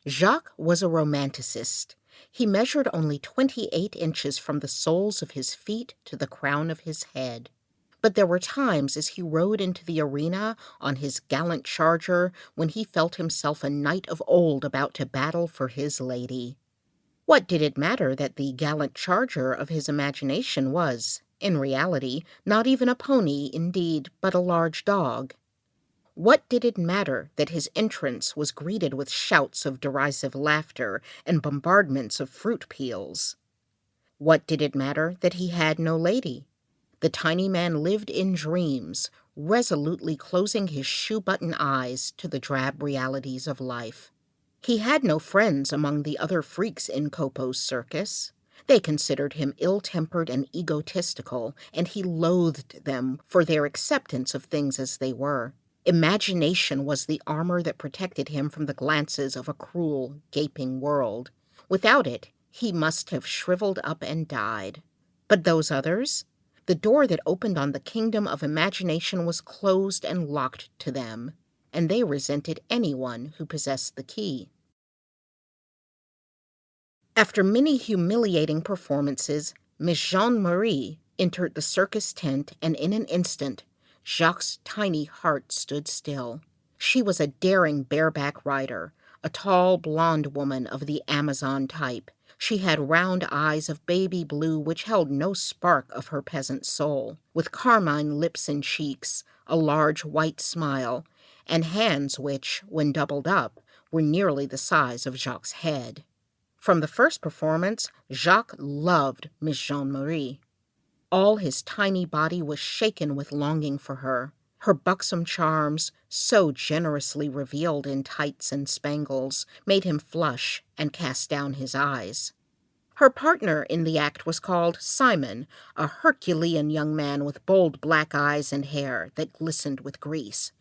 Jacques was a romanticist. He measured only 28 inches from the soles of his feet to the crown of his head. But there were times as he rode into the arena on his gallant charger when he felt himself a knight of old about to battle for his lady. What did it matter that the gallant charger of his imagination was, in reality, not even a pony, indeed, but a large dog? What did it matter that his entrance was greeted with shouts of derisive laughter and bombardments of fruit peels? What did it matter that he had no lady? The tiny man lived in dreams, resolutely closing his shoe-button eyes to the drab realities of life. He had no friends among the other freaks in Copo's circus. They considered him ill-tempered and egotistical, and he loathed them for their acceptance of things as they were. Imagination was the armor that protected him from the glances of a cruel, gaping world. Without it, he must have shriveled up and died. But those others? The door that opened on the kingdom of imagination was closed and locked to them, and they resented anyone who possessed the key. After many humiliating performances, Miss Jean-Marie entered the circus tent, and in an instant, Jacques' tiny heart stood still. She was a daring bareback rider, a tall blonde woman of the Amazon type. She had round eyes of baby blue which held no spark of her peasant soul, with carmine lips and cheeks, a large white smile, and hands which, when doubled up, were nearly the size of Jacques' head. From the first performance, Jacques loved Miss Jean-Marie. All his tiny body was shaken with longing for her. Her buxom charms, so generously revealed in tights and spangles, made him flush and cast down his eyes. Her partner in the act was called Simon, a Herculean young man with bold black eyes and hair that glistened with grease.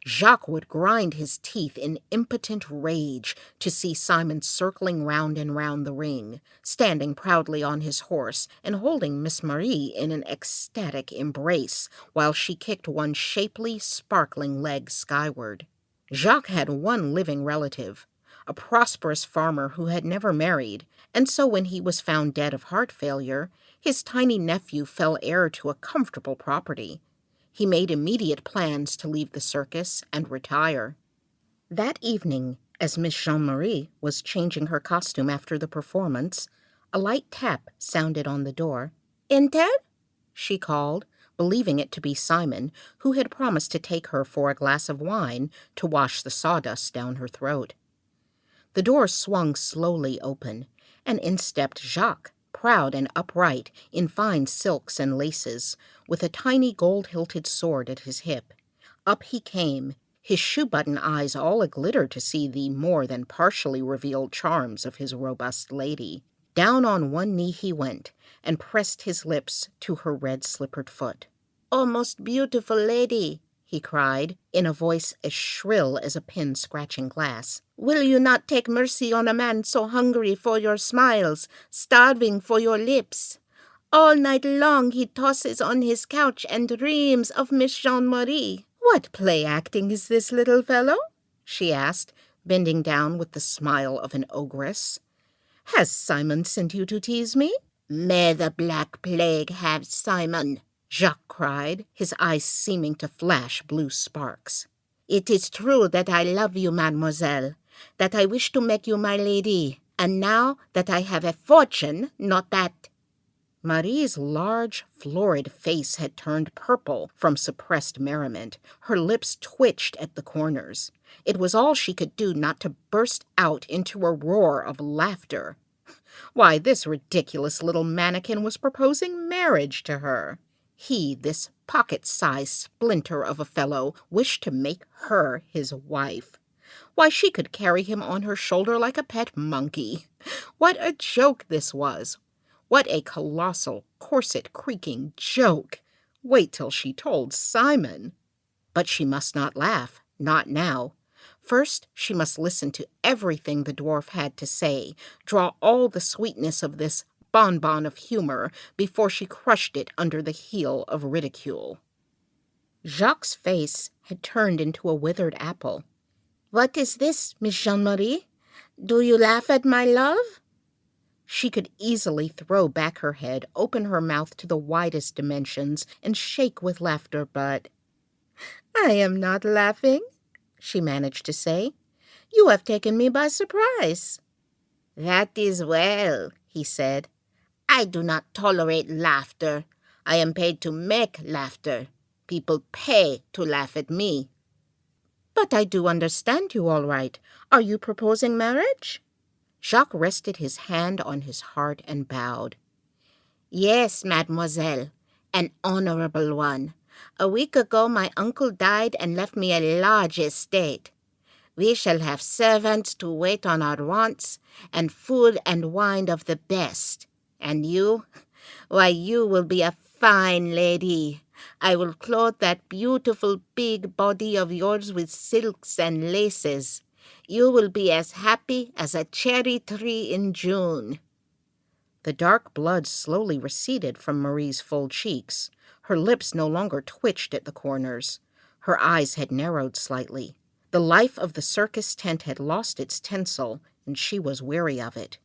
Jacques would grind his teeth in impotent rage to see Simon circling round and round the ring, standing proudly on his horse and holding Miss Marie in an ecstatic embrace while she kicked one shapely, sparkling leg skyward. Jacques had one living relative, a prosperous farmer who had never married, and so when he was found dead of heart failure, his tiny nephew fell heir to a comfortable property. He made immediate plans to leave the circus and retire. That evening, as Miss Jean-Marie was changing her costume after the performance, a light tap sounded on the door. "Enter?" she called, believing it to be Simon, who had promised to take her for a glass of wine to wash the sawdust down her throat. The door swung slowly open, and in stepped Jacques, proud and upright, in fine silks and laces, with a tiny gold-hilted sword at his hip. Up he came, his shoe-button eyes all a-glitter to see the more than partially revealed charms of his robust lady. Down on one knee he went, and pressed his lips to her red-slippered foot. "Oh, most beautiful lady," he cried, in a voice as shrill as a pin scratching glass. "Will you not take mercy on a man so hungry for your smiles, starving for your lips? All night long he tosses on his couch and dreams of Miss Jean-Marie." "What play-acting is this, little fellow?" she asked, bending down with the smile of an ogress. "Has Simon sent you to tease me?" "May the Black Plague have Simon!" Jacques cried, his eyes seeming to flash blue sparks. "It is true that I love you, mademoiselle, that I wish to make you my lady, and now that I have a fortune, not that—" Marie's large, florid face had turned purple from suppressed merriment. Her lips twitched at the corners. It was all she could do not to burst out into a roar of laughter. Why, this ridiculous little mannequin was proposing marriage to her. He, this pocket-sized splinter of a fellow, wished to make her his wife. Why, she could carry him on her shoulder like a pet monkey. What a joke this was! What a colossal, corset-creaking joke! Wait till she told Simon. But she must not laugh, not now. First, she must listen to everything the dwarf had to say, draw all the sweetness of this bonbon of humor before she crushed it under the heel of ridicule. Jacques' face had turned into a withered apple. "What is this, Miss Jean-Marie? Do you laugh at my love?" She could easily throw back her head, open her mouth to the widest dimensions, and shake with laughter, but "I am not laughing," she managed to say. "You have taken me by surprise." "That is well," he said. "I do not tolerate laughter. I am paid to make laughter. People pay to laugh at me." "But I do understand you all right. Are you proposing marriage?" Jacques rested his hand on his heart and bowed. "Yes, mademoiselle, an honorable one. A week ago my uncle died and left me a large estate. We shall have servants to wait on our wants, and food and wine of the best. And you? Why, you will be a fine lady. I will clothe that beautiful big body of yours with silks and laces. You will be as happy as a cherry tree in June." The dark blood slowly receded from Marie's full cheeks. Her lips no longer twitched at the corners. Her eyes had narrowed slightly. The life of the circus tent had lost its tinsel, and she was weary of it.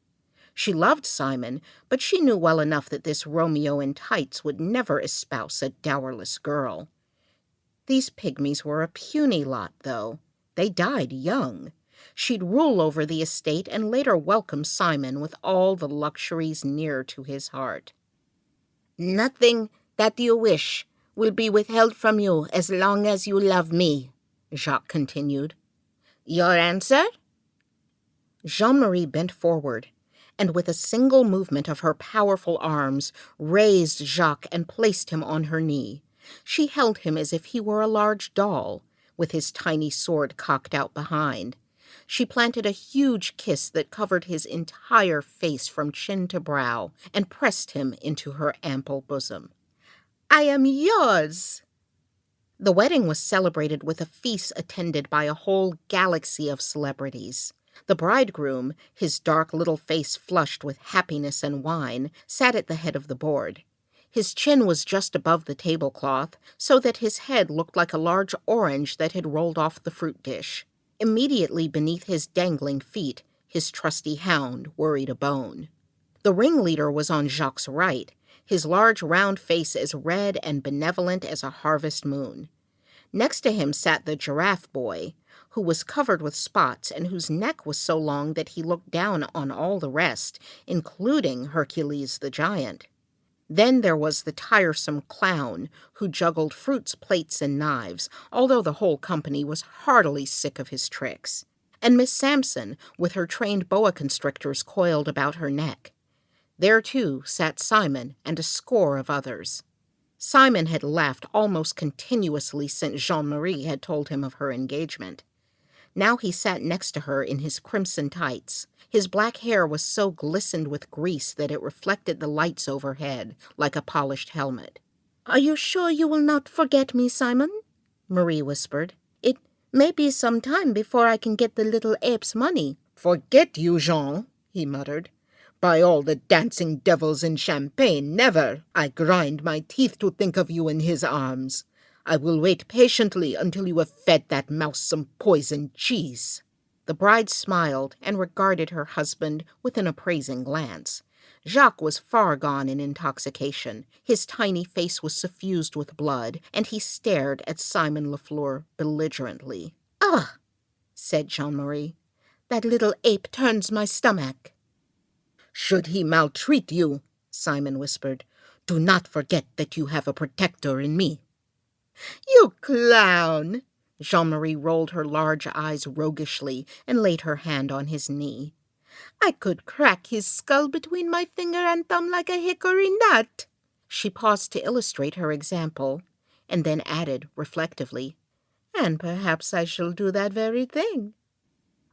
She loved Simon, but she knew well enough that this Romeo in tights would never espouse a dowerless girl. These pygmies were a puny lot, though. They died young. She'd rule over the estate and later welcome Simon with all the luxuries near to his heart. "Nothing that you wish will be withheld from you as long as you love me," Jacques continued. "Your answer?" Jean-Marie bent forward, and with a single movement of her powerful arms, raised Jacques and placed him on her knee. She held him as if he were a large doll, with his tiny sword cocked out behind. She planted a huge kiss that covered his entire face from chin to brow, and pressed him into her ample bosom. "I am yours!" The wedding was celebrated with a feast attended by a whole galaxy of celebrities. The bridegroom, his dark little face flushed with happiness and wine, sat at the head of the board. His chin was just above the tablecloth, so that his head looked like a large orange that had rolled off the fruit dish. Immediately beneath his dangling feet, his trusty hound worried a bone. The ringleader was on Jacques' right, his large round face as red and benevolent as a harvest moon. Next to him sat the giraffe boy, who was covered with spots and whose neck was so long that he looked down on all the rest, including Hercules the giant. Then there was the tiresome clown, who juggled fruits, plates, and knives, although the whole company was heartily sick of his tricks. And Miss Sampson, with her trained boa constrictors coiled about her neck. There, too, sat Simon and a score of others. Simon had laughed almost continuously since Jean-Marie had told him of her engagement. Now he sat next to her in his crimson tights. His black hair was so glistened with grease that it reflected the lights overhead like a polished helmet. "Are you sure you will not forget me, Simon?" Marie whispered. "It may be some time before I can get the little ape's money." "Forget you, Jean," he muttered. "By all the dancing devils in Champagne, never! I grind my teeth to think of you in his arms. I will wait patiently until you have fed that mouse some poisoned cheese." The bride smiled and regarded her husband with an appraising glance. Jacques was far gone in intoxication. His tiny face was suffused with blood, and he stared at Simon Lafleur belligerently. "Ah," said Jean-Marie, "that little ape turns my stomach." "Should he maltreat you," Simon whispered, "do not forget that you have a protector in me." "You clown!" Jean-Marie rolled her large eyes roguishly and laid her hand on his knee. "I could crack his skull between my finger and thumb like a hickory nut." She paused to illustrate her example, and then added reflectively, "And perhaps I shall do that very thing."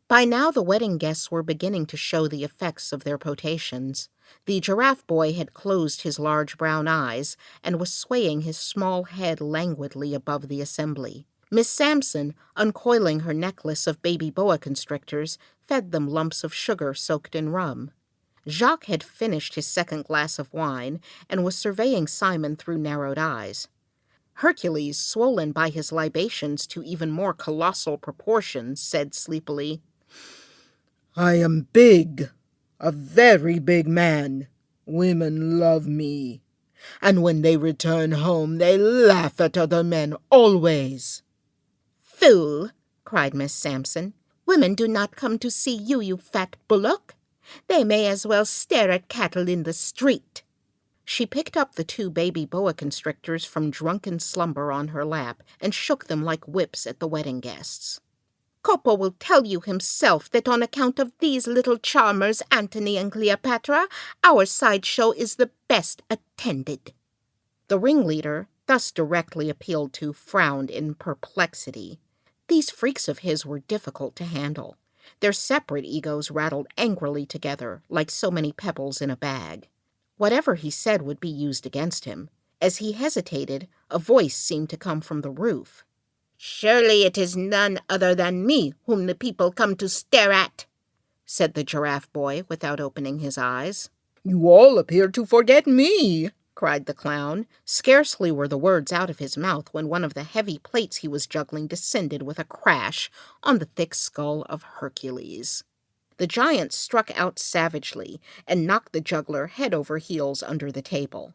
By now the wedding guests were beginning to show the effects of their potations. The giraffe boy had closed his large brown eyes and was swaying his small head languidly above the assembly. Miss Sampson, uncoiling her necklace of baby boa constrictors, fed them lumps of sugar soaked in rum. Jacques had finished his second glass of wine and was surveying Simon through narrowed eyes. Hercules, swollen by his libations to even more colossal proportions, said sleepily, I am big, a very big man. Women love me. And when they return home, they laugh at other men always. Fool, cried Miss Sampson. Women do not come to see you, you fat bullock. They may as well stare at cattle in the street. She picked up the 2 baby boa constrictors from drunken slumber on her lap and shook them like whips at the wedding guests. Copo will tell you himself that on account of these little charmers, Antony and Cleopatra, our sideshow is the best attended. The ringleader, thus directly appealed to, frowned in perplexity. These freaks of his were difficult to handle. Their separate egos rattled angrily together, like so many pebbles in a bag. Whatever he said would be used against him. As he hesitated, a voice seemed to come from the roof. "Surely it is none other than me whom the people come to stare at," said the giraffe boy without opening his eyes. "You all appear to forget me," cried the clown. Scarcely were the words out of his mouth when one of the heavy plates he was juggling descended with a crash on the thick skull of Hercules. The giant struck out savagely and knocked the juggler head over heels under the table.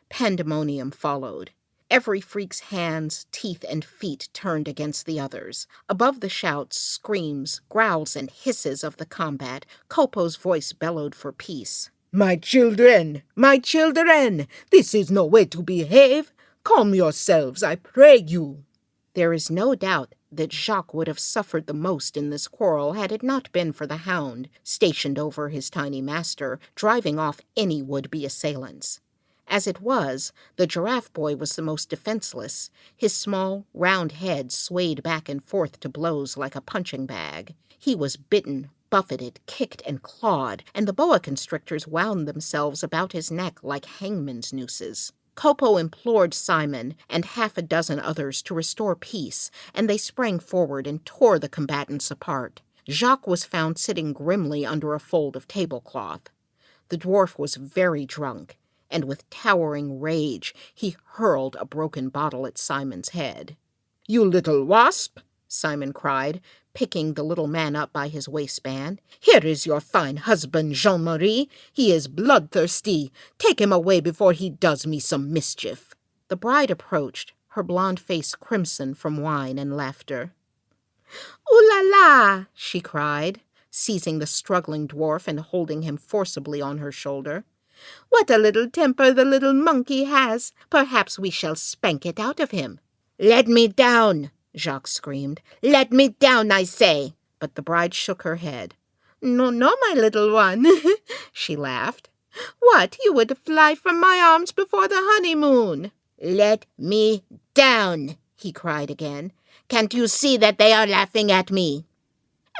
Pandemonium followed. Every freak's hands, teeth, and feet turned against the others. Above the shouts, screams, growls, and hisses of the combat, Copo's voice bellowed for peace. My children, this is no way to behave. Calm yourselves, I pray you." There is no doubt that Jacques would have suffered the most in this quarrel had it not been for the hound, stationed over his tiny master, driving off any would-be assailants. As it was, the giraffe boy was the most defenseless. His small, round head swayed back and forth to blows like a punching bag. He was bitten, buffeted, kicked, and clawed, and the boa constrictors wound themselves about his neck like hangman's nooses. Copo implored Simon and 6 others to restore peace, and they sprang forward and tore the combatants apart. Jacques was found sitting grimly under a fold of tablecloth. The dwarf was very drunk, and with towering rage he hurled a broken bottle at Simon's head. "You little wasp," Simon cried, picking the little man up by his waistband. "Here is your fine husband, Jean-Marie. He is bloodthirsty. Take him away before he does me some mischief." The bride approached, her blonde face crimson from wine and laughter. "Ooh la la!" she cried, seizing the struggling dwarf and holding him forcibly on her shoulder. "What a little temper the little monkey has! Perhaps we shall spank it out of him." "Let me down!" Jacques screamed. "Let me down, I say!" But the bride shook her head. "No, no, my little one," she laughed. "What, you would fly from my arms before the honeymoon?" "Let me down!" he cried again. "Can't you see that they are laughing at me?"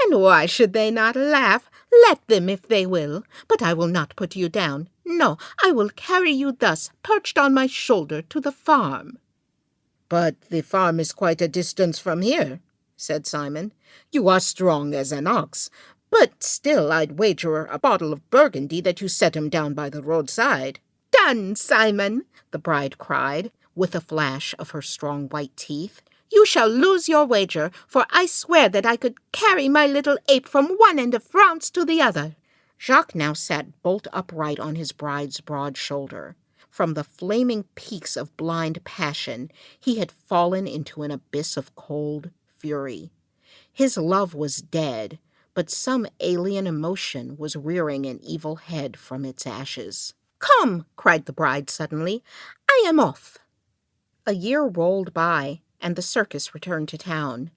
"And why should they not laugh? Let them if they will. But I will not put you down. No, I will carry you thus, perched on my shoulder, to the farm." "But the farm is quite a distance from here," said Simon. "You are strong as an ox, but still I'd wager a bottle of Burgundy that you set him down by the roadside." "Done, Simon!" the bride cried, with a flash of her strong white teeth. "You shall lose your wager, for I swear that I could carry my little ape from one end of France to the other." Jacques now sat bolt upright on his bride's broad shoulder. From the flaming peaks of blind passion, he had fallen into an abyss of cold fury. His love was dead, but some alien emotion was rearing an evil head from its ashes. "Come!" cried the bride suddenly. "I am off." A year rolled by, and the circus returned to town.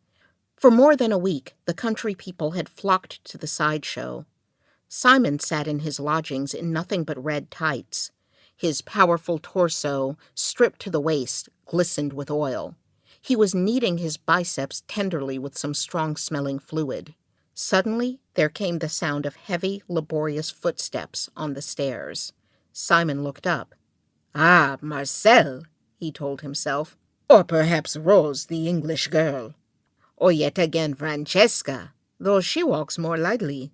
For more than a week, the country people had flocked to the sideshow. Simon sat in his lodgings in nothing but red tights. His powerful torso, stripped to the waist, glistened with oil. He was kneading his biceps tenderly with some strong-smelling fluid. Suddenly, there came the sound of heavy, laborious footsteps on the stairs. Simon looked up. "Ah, Marcel," he told himself. "Or perhaps Rose, the English girl. Or yet again Francesca, though she walks more lightly."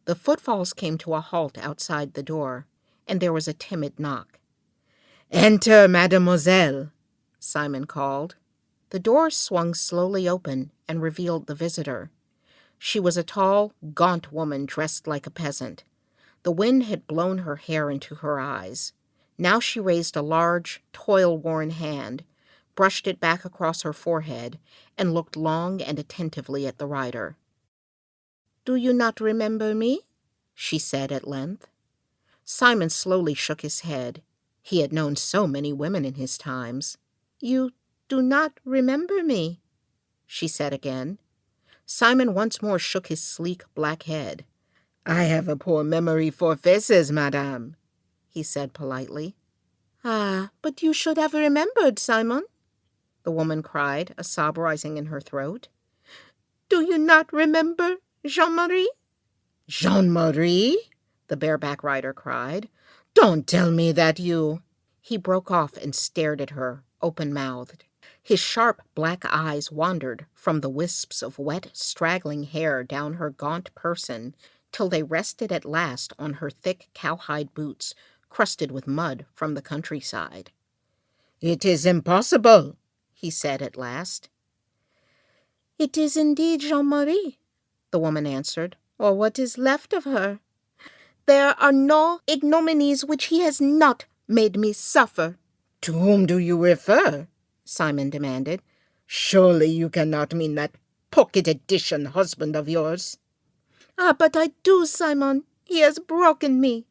The footfalls came to a halt outside the door, and there was a timid knock. "Enter, mademoiselle," Simon called. The door swung slowly open and revealed the visitor. She was a tall, gaunt woman dressed like a peasant. The wind had blown her hair into her eyes. Now she raised a large, toil-worn hand, brushed it back across her forehead, and looked long and attentively at the rider. "Do you not remember me?" she said at length. Simon slowly shook his head. He had known so many women in his times. "You do not remember me," she said again. Simon once more shook his sleek black head. "I have a poor memory for faces, madame," he said politely. "Ah, but you should have remembered, Simon," the woman cried, a sob rising in her throat. "Do you not remember Jean-Marie?" "Jean-Marie?" the bareback rider cried. "Don't tell me that you—" He broke off and stared at her, open-mouthed. His sharp black eyes wandered from the wisps of wet, straggling hair down her gaunt person till they rested at last on her thick cowhide boots, crusted with mud from the countryside. "It is impossible," he said at last. "It is indeed Jean-Marie," the woman answered, "or what is left of her. There are no ignominies which he has not made me suffer." "To whom do you refer?" Simon demanded. "Surely you cannot mean that pocket edition husband of yours." "Ah, but I do, Simon. He has broken me."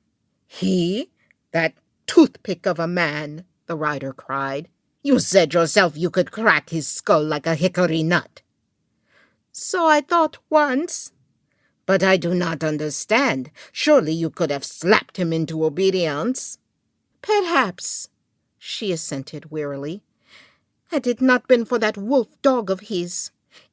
"He? That toothpick of a man!" the rider cried. "You said yourself you could crack his skull like a hickory nut." "So I thought once." "But I do not understand. Surely you could have slapped him into obedience." "Perhaps," she assented wearily. "Had it not been for that wolf dog of his,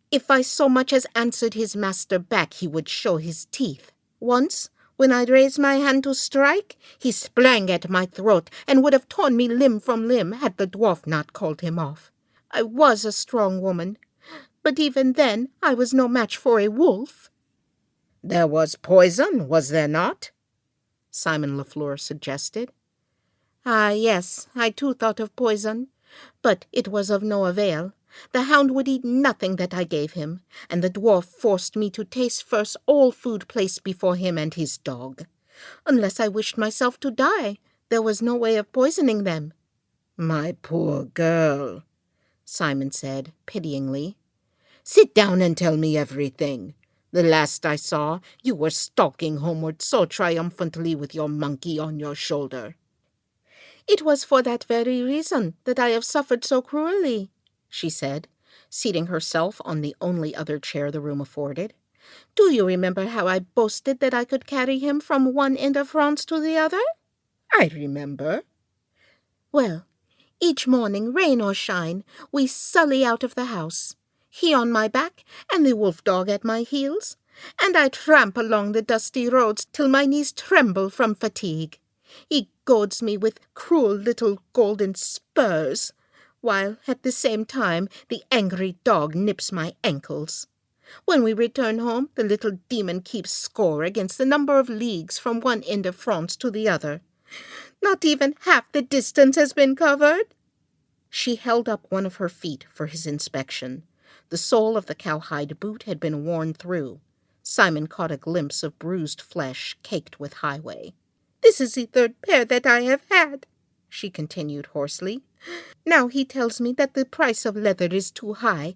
if I so much as answered his master back, he would show his teeth. Once, when I raised my hand to strike, he sprang at my throat and would have torn me limb from limb had the dwarf not called him off. I was a strong woman, but even then I was no match for a wolf." "There was poison, was there not?" Simon Lafleur suggested. "Ah, yes, I too thought of poison, but it was of no avail. The hound would eat nothing that I gave him, and the dwarf forced me to taste first all food placed before him and his dog. Unless I wished myself to die, there was no way of poisoning them." "My poor girl," Simon said pityingly. "Sit down and tell me everything. The last I saw, you were stalking homeward so triumphantly with your monkey on your shoulder." "It was for that very reason that I have suffered so cruelly," she said, seating herself on the only other chair the room afforded. "Do you remember how I boasted that I could carry him from one end of France to the other?" "I remember." "Well, each morning, rain or shine, we sully out of the house, he on my back and the wolf dog at my heels, and I tramp along the dusty roads till my knees tremble from fatigue. He goads me with cruel little golden spurs, while at the same time the angry dog nips my ankles. When we return home, the little demon keeps score against the number of leagues from one end of France to the other. Not even half the distance has been covered." She held up one of her feet for his inspection. The sole of the cowhide boot had been worn through. Simon caught a glimpse of bruised flesh caked with highway. "This is the third pair that I have had," she continued hoarsely. "Now he tells me that the price of leather is too high,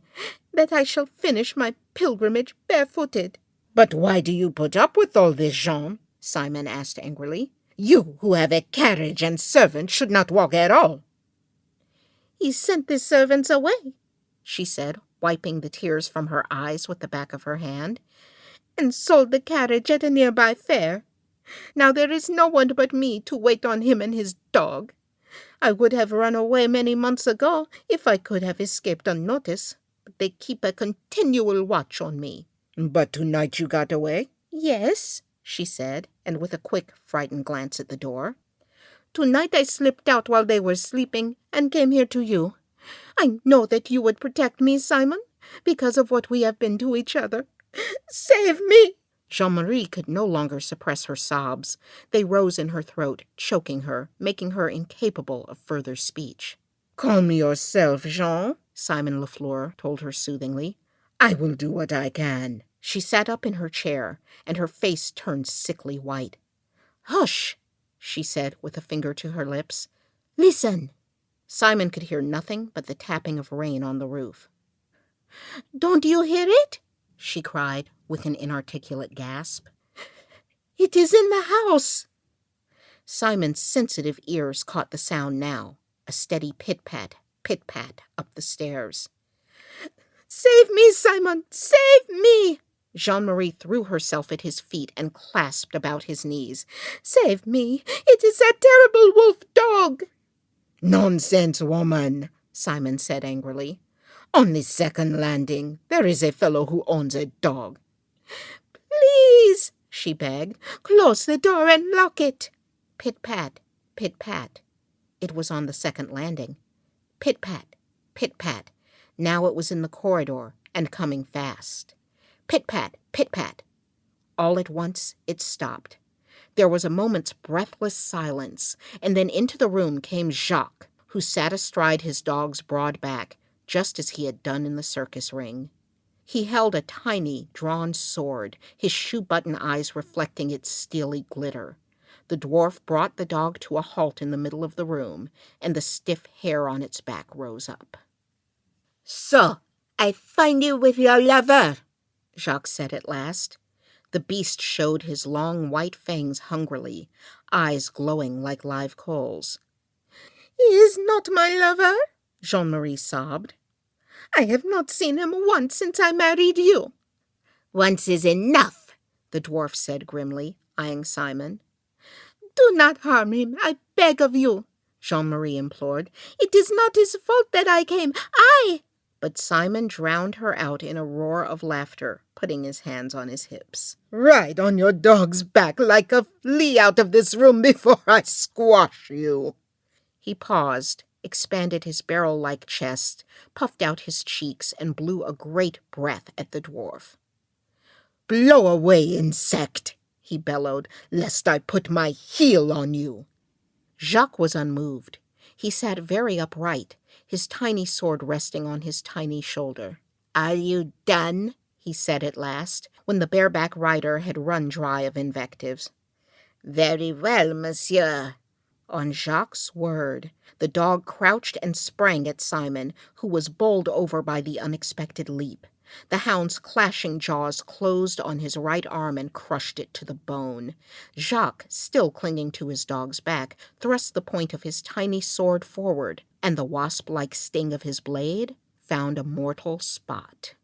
that I shall finish my pilgrimage barefooted." "But why do you put up with all this, Jean?" Simon asked angrily. "You, who have a carriage and servants, should not walk at all." "He sent the servants away," she said, wiping the tears from her eyes with the back of her hand, "and sold the carriage at a nearby fair. Now there is no one but me to wait on him and his dog. I would have run away many months ago if I could have escaped unnoticed, but they keep a continual watch on me." "But tonight you got away?" "Yes," she said, and with a quick, frightened glance at the door. "Tonight I slipped out while they were sleeping and came here to you. I know that you would protect me, Simon, because of what we have been to each other. Save me!" Jean-Marie could no longer suppress her sobs. They rose in her throat, choking her, making her incapable of further speech. "Calm yourself, Jean," Simon Lafleur told her soothingly. "I will do what I can." She sat up in her chair, and her face turned sickly white. "Hush," she said with a finger to her lips. "Listen." Simon could hear nothing but the tapping of rain on the roof. "Don't you hear it?" she cried with an inarticulate gasp. "It is in the house." Simon's sensitive ears caught the sound now, a steady pit-pat up the stairs. "Save me, Simon! Save me!" Jean-Marie threw herself at his feet and clasped about his knees. "Save me! It is that terrible wolf dog!" "Nonsense, woman," Simon said angrily. "On the second landing, there is a fellow who owns a dog." "Please," she begged, "close the door and lock it." Pit-pat, pit-pat. It was on the second landing. Pit-pat, pit-pat. Now it was in the corridor and coming fast. Pit-pat, pit-pat. All at once it stopped. There was a moment's breathless silence, and then into the room came Jacques, who sat astride his dog's broad back, just as he had done in the circus ring. He held a tiny, drawn sword, his shoe-button eyes reflecting its steely glitter. The dwarf brought the dog to a halt in the middle of the room, and the stiff hair on its back rose up. "So, I find you with your lover," Jacques said at last. The beast showed his long white fangs hungrily, eyes glowing like live coals. "He is not my lover," Jean-Marie sobbed. "I have not seen him once since I married you." "Once is enough," the dwarf said grimly, eyeing Simon. "Do not harm him, I beg of you," Jean-Marie implored. "It is not his fault that I came. But Simon drowned her out in a roar of laughter, putting his hands on his hips. "Ride on your dog's back like a flea out of this room before I squash you." He paused, expanded his barrel-like chest, puffed out his cheeks, and blew a great breath at the dwarf. "Blow away, insect," he bellowed, "lest I put my heel on you." Jacques was unmoved. He sat very upright, his tiny sword resting on his tiny shoulder. "Are you done?" he said at last, when the bareback rider had run dry of invectives. "Very well, monsieur." On Jacques' word, the dog crouched and sprang at Simon, who was bowled over by the unexpected leap. The hound's clashing jaws closed on his right arm and crushed it to the bone. Jacques, still clinging to his dog's back, thrust the point of his tiny sword forward, and the wasp-like sting of his blade found a mortal spot.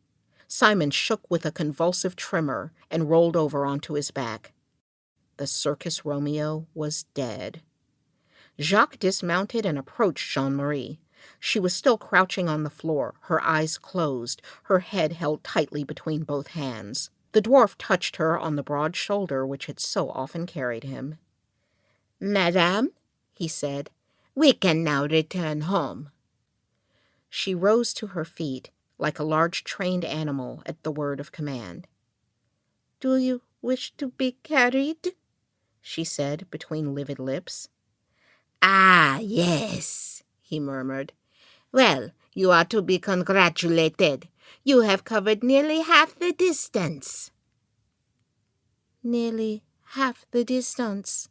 Simon shook with a convulsive tremor and rolled over onto his back. The circus Romeo was dead. Jacques dismounted and approached Jean-Marie. She was still crouching on the floor, her eyes closed, her head held tightly between both hands. The dwarf touched her on the broad shoulder which had so often carried him. "Madame," he said, "we can now return home." She rose to her feet, like a large trained animal at the word of command. "Do you wish to be carried?" she said between livid lips. "Ah, yes," he murmured. "Well, you are to be congratulated. You have covered nearly half the distance." "Nearly half the distance,"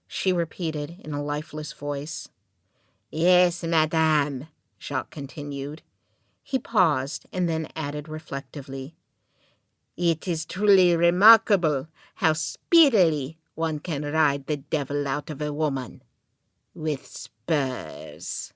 she repeated in a lifeless voice. "Yes, madame," Jacques continued. He paused and then added reflectively, "It is truly remarkable how speedily one can ride the devil out of a woman with spurs."